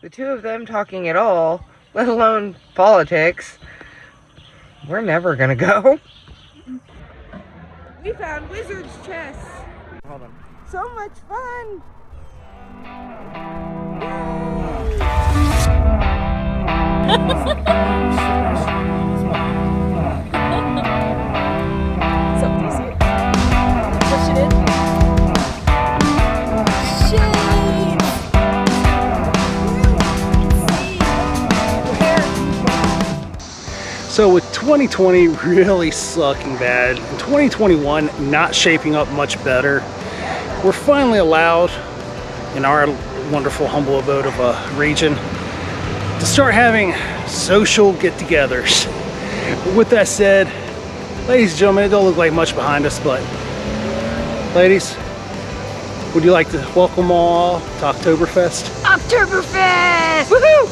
the two of them talking at all, let alone politics, we're never gonna go. We found wizard's chess. Hold on. So much fun! So, do you see it? Push it in. So with 2020 really sucking bad, and 2021 not shaping up much better, we're finally allowed in our wonderful humble abode of a region to start having social get-togethers. With that said, ladies and gentlemen, it don't look like much behind us, but ladies, would you like to welcome all to Oktoberfest? Oktoberfest! Woohoo!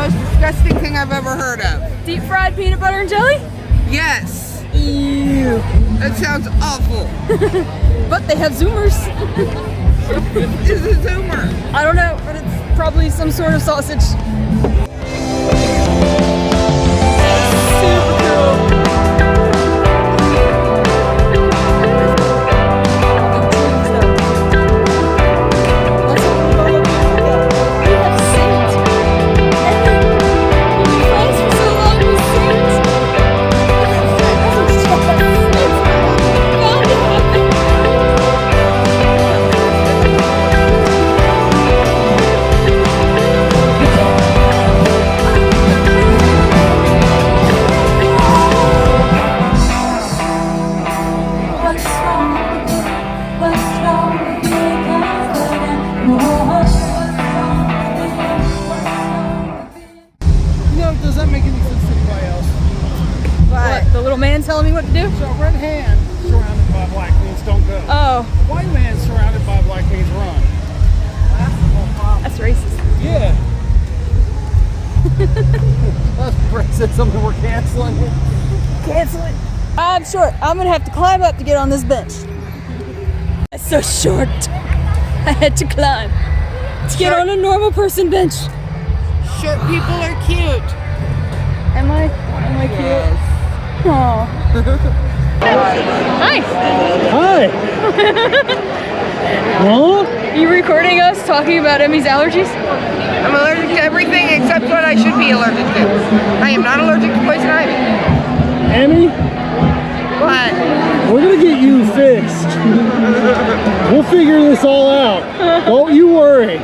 Disgusting thing I've ever heard of. Deep fried peanut butter and jelly? Yes. Ew. That sounds awful. But they have Zoomers. What is a Zoomer? I don't know, but it's probably some sort of sausage. Super cool. The little man telling me what to do? So a red hand surrounded by black means don't go. Oh. A white man surrounded by black means run. That's racist. Yeah. Brett said something we're canceling. Cancel it. I'm short. I'm gonna have to climb up to get on this bench. It's so short. I had to climb to get on a normal person bench. Short people are cute. Am I cute? Yes. Aww. Hi. Hi. Huh? Are you recording us talking about Emmy's allergies? I'm allergic to everything except what I should be allergic to. I am not allergic to poison ivy. Emmy, What? we're gonna get you fixed. We'll figure this all out. Don't you worry.